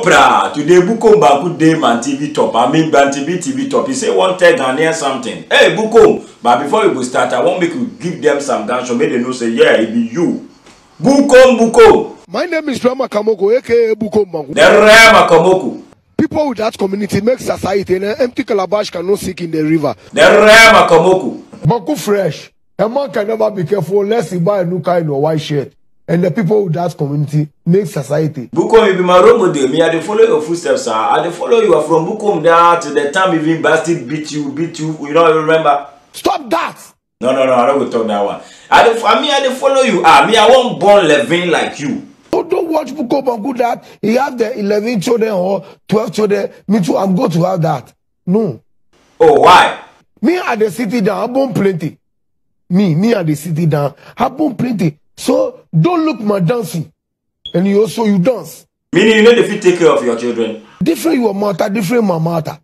bra. Today Bukom Baku day man TV top. I mean man TV top. He say one tell Ghanaian something. Hey Bukom, but before you go start, I want make you give them some dance so make they know say yeah, it be you. Bukom. My name is Rama Kamoko, aka Bukom Bangu. The Rama Kamoko. People with that community make society and an empty calabash cannot sink in the river. The Rama Kamoko. Bangu fresh. A man can never be careful unless he buy a new car in a white shirt. And the people with that community make society. Bukom, you be my role model. Me, I dey follow your footsteps, sir. I dey follow you from Bukom there to the time even Bastard beat you. You don't remember? Stop that! No, I don't go talk that one. I dey follow you. Me, I won't born living like you. So don't watch Bukom Bangu that he have the 11 children or 12 children. Me too, I'm going to have that. No. Oh, why? Me at the city down, I born plenty. Me at the city down, I born plenty. So don't look my dancing. And you dance. Meaning you know if you take care of your children. Different your mother, different my mother.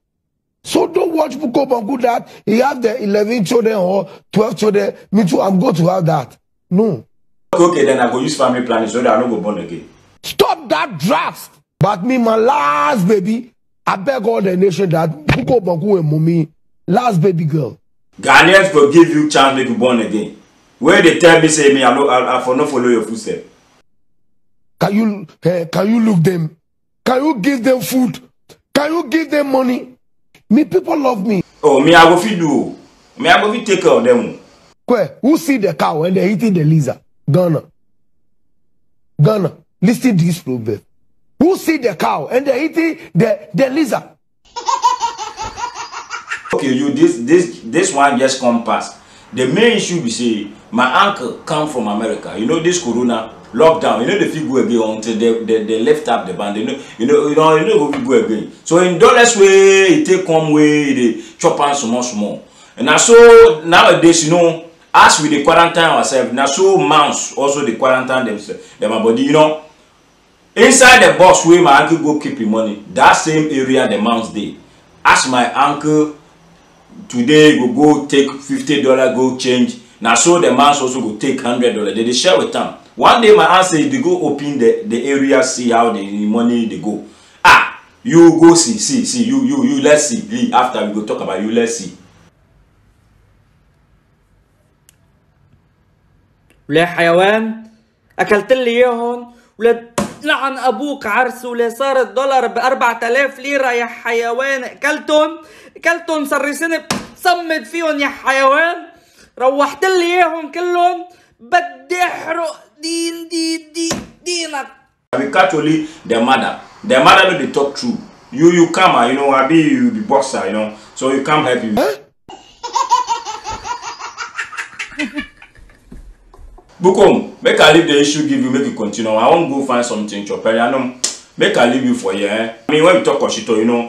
So don't watch Bukom Bangu that he have the 11 children or 12 children. Me too, I'm going to have that. No. Okay, then I go use family planning so that I don't go born again. Stop that draft. But me, my last baby, I beg all the nation that Bukom Bangu and mommy, last baby girl. Ghanaians will give you chance make you born again. Where they tell me say me, I for not follow your footsteps. Can you look them? Can you give them food? Can you give them money? Me people love me. Oh, me I go feed you. Me I go fit take care of them. Who see the cow and they eating the lizard? Ghana. Listen to this proverb. Who see the cow and they eating the lizard? Okay, you this one just come past. The main issue be say my uncle come from America. You know this corona lockdown. You know the figure again until they left up the band. You know go figure again. So in dollars way it take come way they chop on small. And now so nowadays you know as we the quarantine ourselves. Now so mouse also the quarantine themselves. Them body you know inside the box where my uncle go keep his money. That same area the mouse dey. Ask my uncle. Today go take $50 go change. Now so the man also go take $100. They share with them. One day my aunt say they go open the area, see how the money they go. You go see you let's see. After we go talk about you, let's see. ولا حيوان اكلت لي اياهم ولا لعن ابوك عرس ولا صار الدولار ب 4000 ليره يا حيوان اكلتهم مسرسين صمد فيهم يا حيوان روحت لي اياهم كلهم بدي احرق دينك. We catch only the mother know they talk true. You come, you know, I be you be boxer, you know, so you come help you. Bukom, make I leave the issue, give you, make you continue. I won't go find something chop. I know, make I leave you for here. I mean, when you talk Oshito, you know,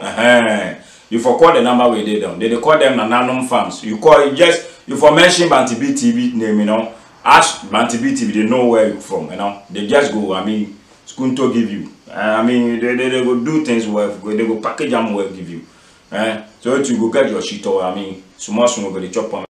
you for call the number where they them. They call them Nananum farms. You call it just you for mention Bantibi TV name, you know. Ask Bantibi TV, they know where you from, you know. They just go. I mean, Skunto give you. I mean, they go do things well. They go package them well, give you. So you go get your shito. I mean, small go the chop on.